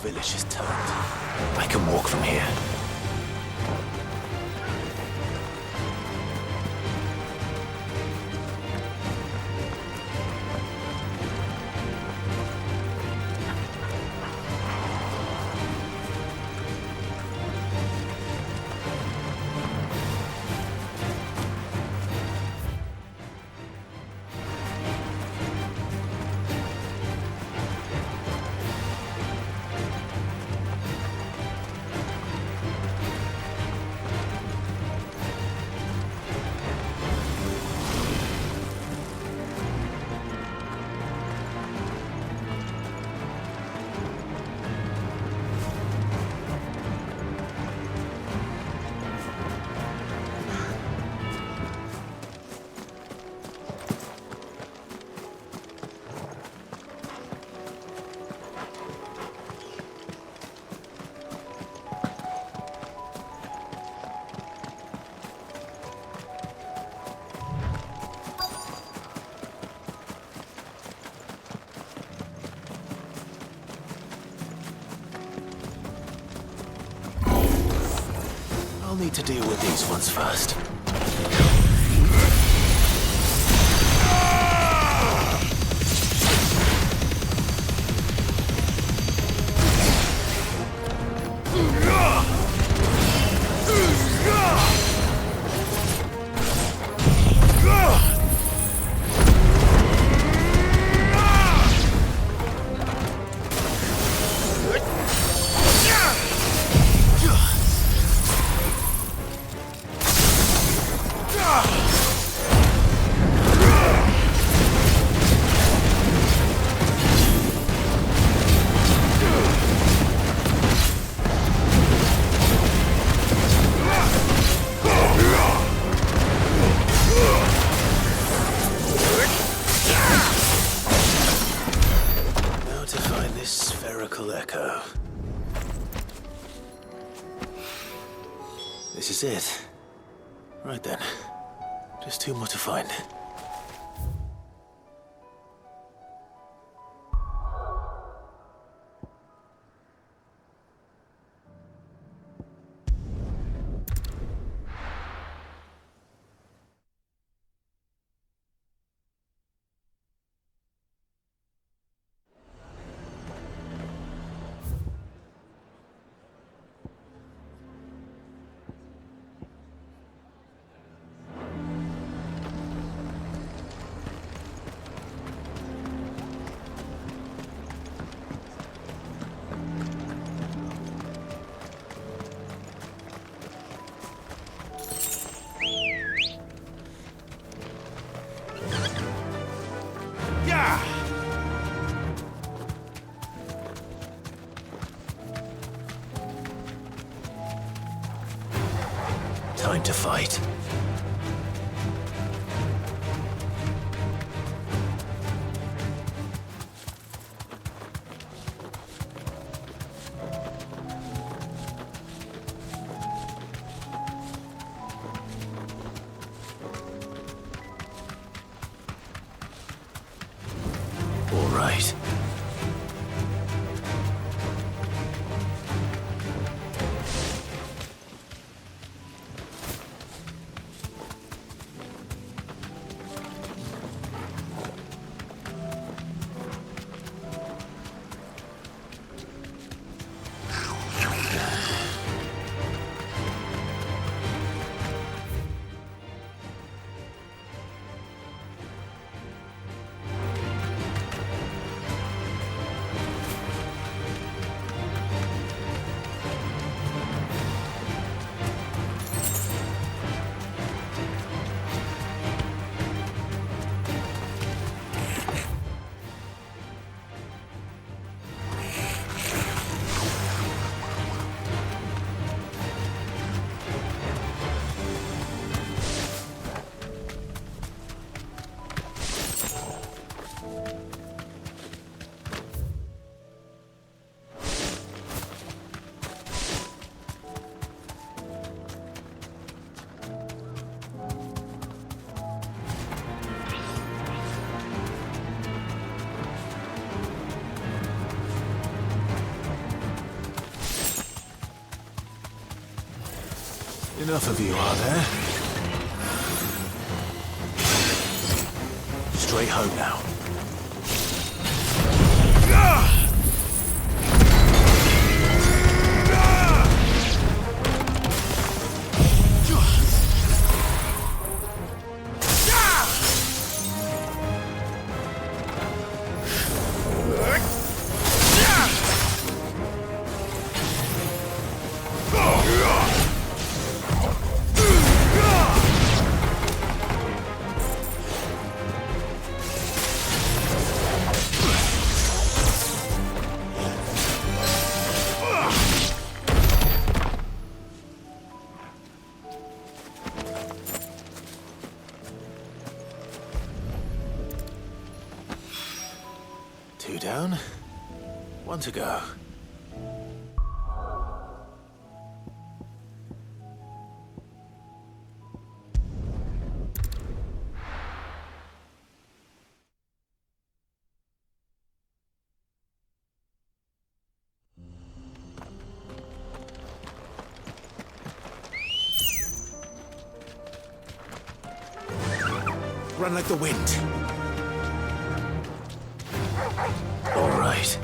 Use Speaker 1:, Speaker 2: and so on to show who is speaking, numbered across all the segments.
Speaker 1: village is turned. I can walk from here. I'll need to deal with these ones first. Echo. This is it. Right then. Just two more to find. Time to fight. All right. enough of you, are there? Straight home now. Two down, one to go. Run like the wind. All right.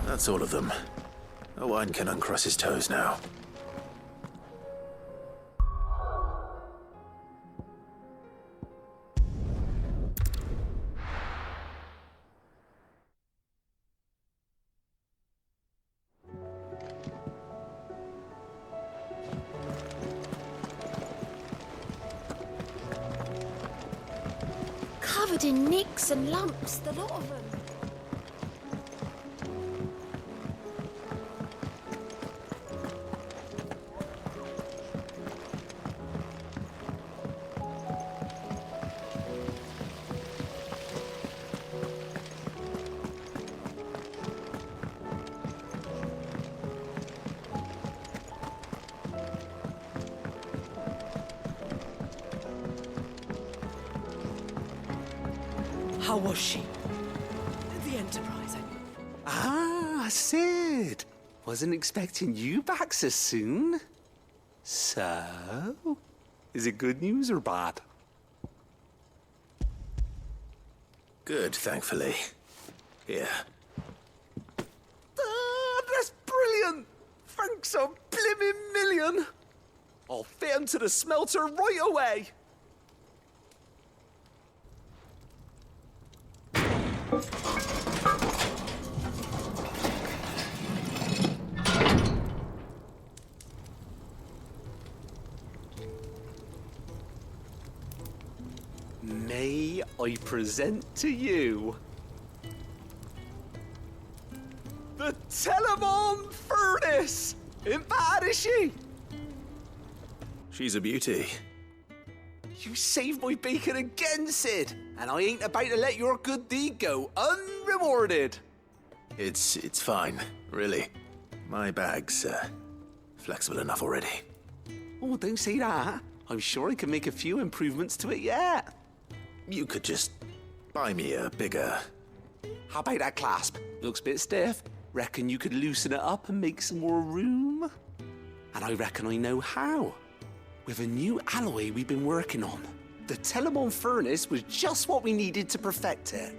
Speaker 1: That's all of them. Owain can uncross his toes now.
Speaker 2: Covered in nicks and lumps, the lot of them.
Speaker 3: How was she? The Enterprise. Ah, Sid. Wasn't expecting you back so soon. So, is it good news or bad?
Speaker 1: Good, thankfully. Here.
Speaker 3: Ah, that's brilliant. Thanks a blimmin' million. I'll fit 'em to the smelter right away. May I present to you the Telemon Furnace? Ain't bad, is she?
Speaker 1: She's a beauty.
Speaker 3: You saved my bacon again, Sid, and I ain't about to let your good deed go unrewarded.
Speaker 1: It's fine, really. My bag's flexible enough already.
Speaker 3: Oh, don't say that. I'm sure I can make a few improvements to it yet.
Speaker 1: You could just buy me a bigger...
Speaker 3: How about that clasp? Looks a bit stiff. Reckon you could loosen it up and make some more room? And I reckon I know how. With a new alloy we've been working on. The Telemon furnace was just what we needed to perfect it.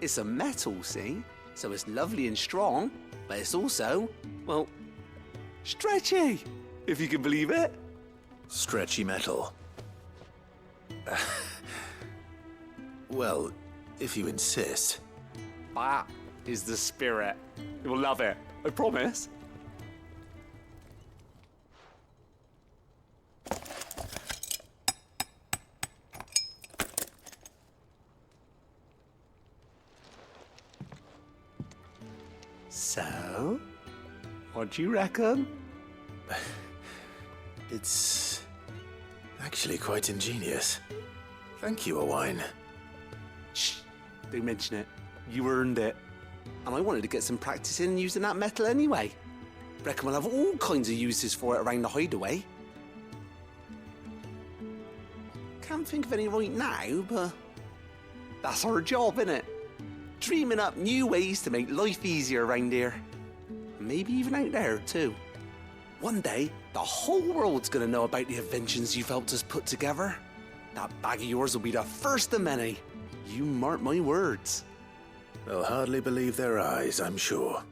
Speaker 3: It's a metal, see? So it's lovely and strong, but it's also, well, stretchy, if you can believe it.
Speaker 1: Stretchy metal. Well, if you insist.
Speaker 3: That is the spirit. You'll love it, I promise. So, what do you reckon?
Speaker 1: It's actually quite ingenious. Thank you, Owain.
Speaker 3: Shh, don't mention it. You earned it. And I wanted to get some practice in using that metal anyway. Reckon we'll have all kinds of uses for it around the hideaway. Can't think of any right now, but that's our job, innit? Dreaming up new ways to make life easier around here. Maybe even out there, too. One day, the whole world's gonna know about the inventions you've helped us put together. That bag of yours will be the first of many. You mark my words.
Speaker 1: They'll hardly believe their eyes, I'm sure.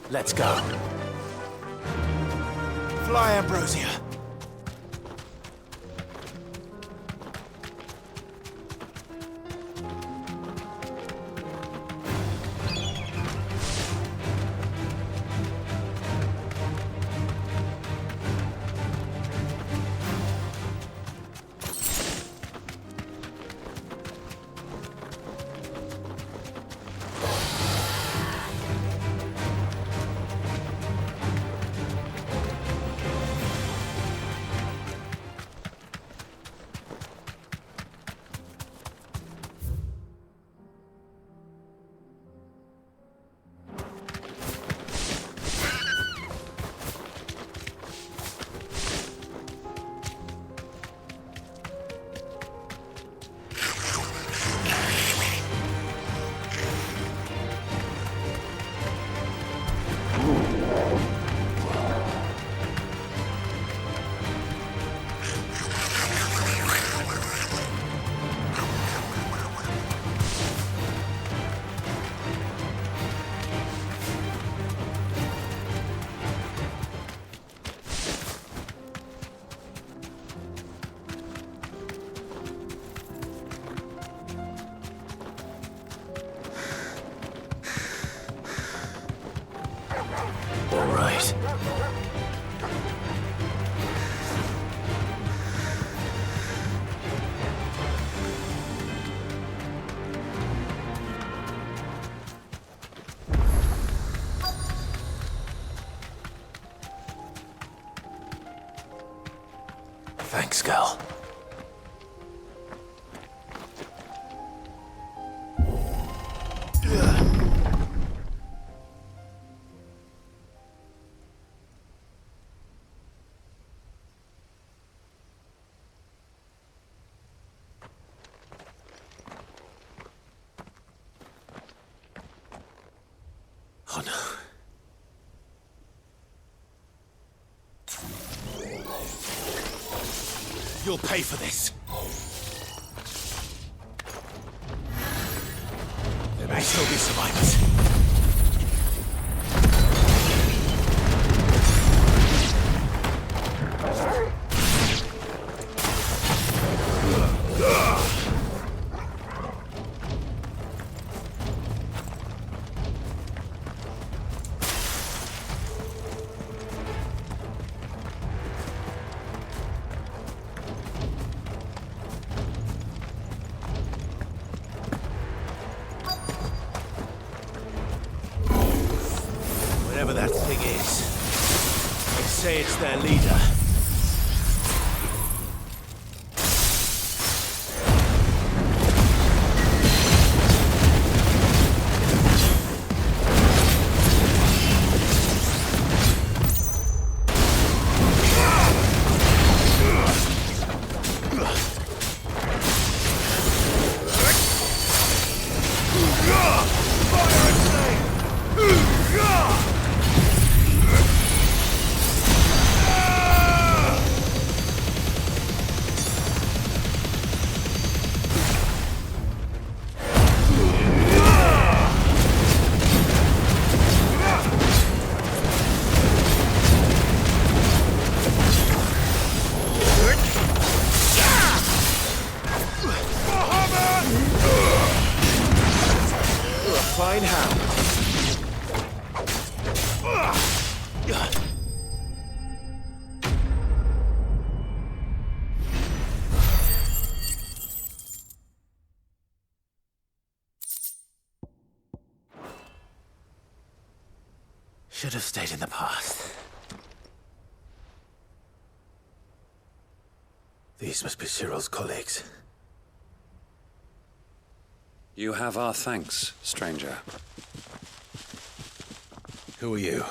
Speaker 1: Let's go. Fly, Ambrosia. All right. Thanks, Gal. Oh no. You'll pay for this. There may still be survivors. Whatever that thing is, they say it's their leader. Fine hand. Should have stayed in the past. These must be Cyril's colleagues.
Speaker 4: You have our thanks, stranger.
Speaker 1: Who are you?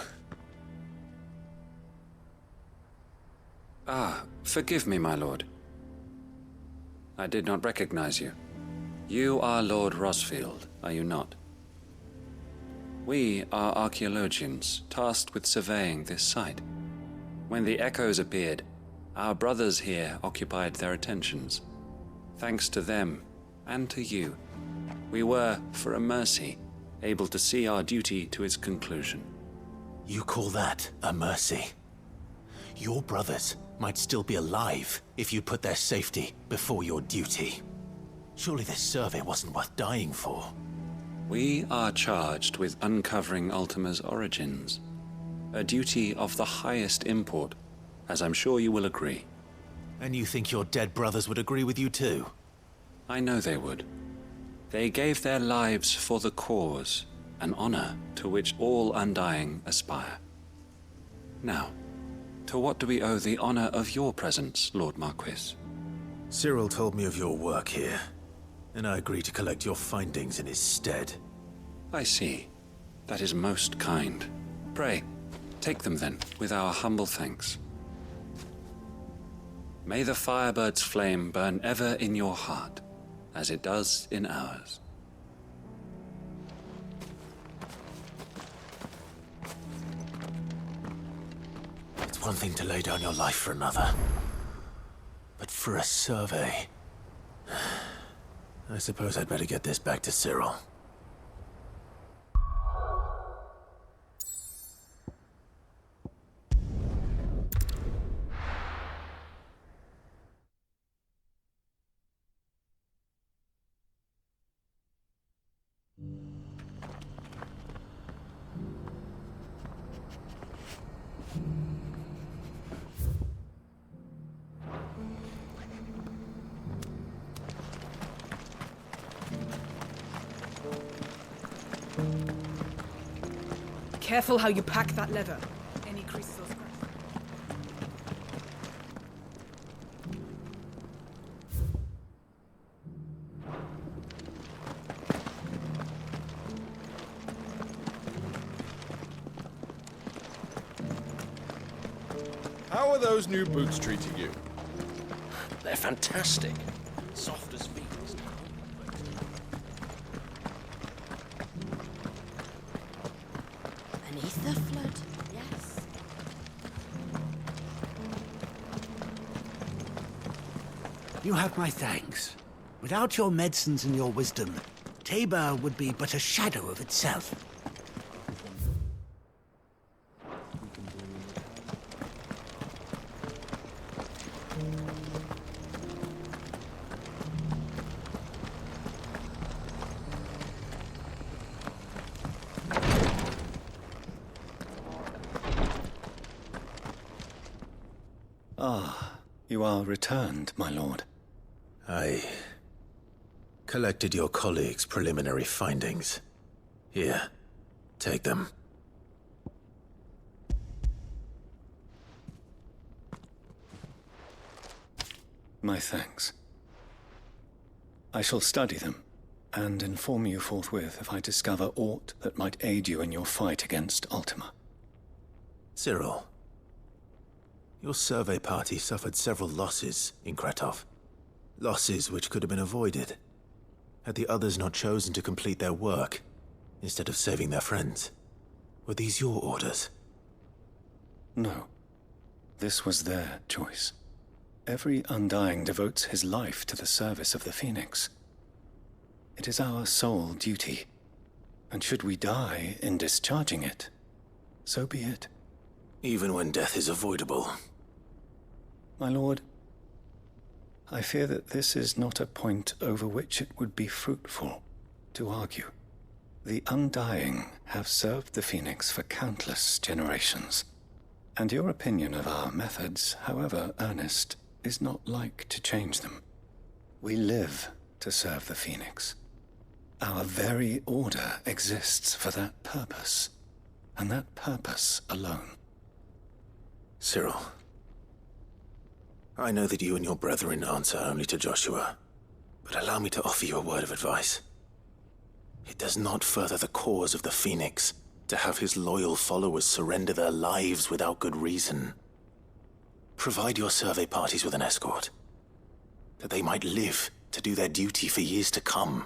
Speaker 4: Ah, forgive me, my lord. I did not recognize you. You are Lord Rosfield, are you not? We are archaeologians, tasked with surveying this site. When the echoes appeared, our brothers here occupied their attentions. Thanks to them, and to you, we were, for a mercy, able to see our duty to its conclusion.
Speaker 1: You call that a mercy? Your brothers might still be alive if you put their safety before your duty. Surely this survey wasn't worth dying for.
Speaker 4: We are charged with uncovering Ultima's origins. A duty of the highest import, as I'm sure you will agree.
Speaker 1: And you think your dead brothers would agree with you too?
Speaker 4: I know they would. They gave their lives for the cause, an honor to which all Undying aspire. Now, to what do we owe the honor of your presence, Lord Marquis?
Speaker 1: Cyril told me of your work here, and I agreed to collect your findings in his stead.
Speaker 4: I see. That is most kind. Pray, take them then, with our humble thanks. May the Firebird's flame burn ever in your heart, as it does in ours.
Speaker 1: It's one thing to lay down your life for another, but for a survey... I suppose I'd better get this back to Cyril.
Speaker 5: Careful how you pack that leather. Any creases or scratches.
Speaker 6: How are those new boots treating you?
Speaker 7: They're fantastic. Soft as feet.
Speaker 2: Beneath the flood, yes.
Speaker 8: You have my thanks. Without your medicines and your wisdom, Tabor would be but a shadow of itself.
Speaker 9: You are returned, my lord.
Speaker 1: I collected your colleagues' preliminary findings. Here, take them.
Speaker 9: My thanks. I shall study them, and inform you forthwith if I discover aught that might aid you in your fight against Ultima.
Speaker 1: Cyril, your survey party suffered several losses in Kretov. Losses which could have been avoided, had the others not chosen to complete their work, instead of saving their friends. Were these your orders?
Speaker 9: No. This was their choice. Every Undying devotes his life to the service of the Phoenix. It is our sole duty, and should we die in discharging it, so be it.
Speaker 1: Even when death is avoidable.
Speaker 9: My lord, I fear that this is not a point over which it would be fruitful to argue. The Undying have served the Phoenix for countless generations, and your opinion of our methods, however earnest, is not like to change them. We live to serve the Phoenix. Our very order exists for that purpose, and that purpose alone.
Speaker 1: Cyril, I know that you and your brethren answer only to Joshua, but allow me to offer you a word of advice. It does not further the cause of the Phoenix to have his loyal followers surrender their lives without good reason. Provide your survey parties with an escort, that they might live to do their duty for years to come.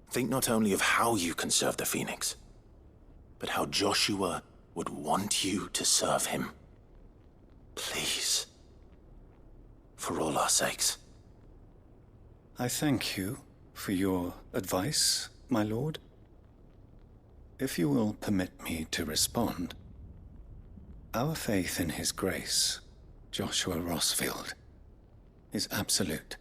Speaker 1: Think not only of how you can serve the Phoenix, but how Joshua would want you to serve him. Please. For all our sakes.
Speaker 9: I thank you for your advice, my lord. If you will permit me to respond, our faith in his grace, Joshua Rosfield, is absolute.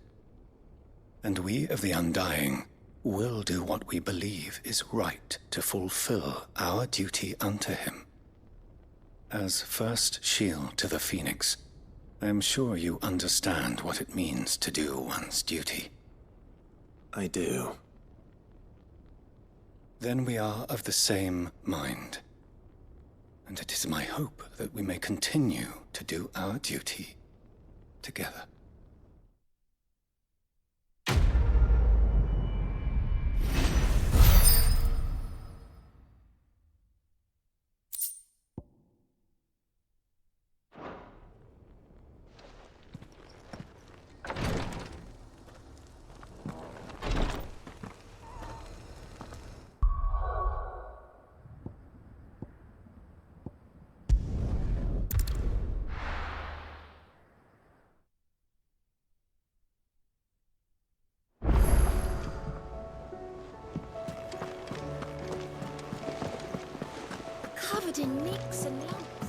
Speaker 9: And we of the Undying will do what we believe is right to fulfill our duty unto him. As first shield to the Phoenix, I am sure you understand what it means to do one's duty.
Speaker 1: I do.
Speaker 9: Then we are of the same mind. And it is my hope that we may continue to do our duty together.
Speaker 2: Covered in nicks and lumps.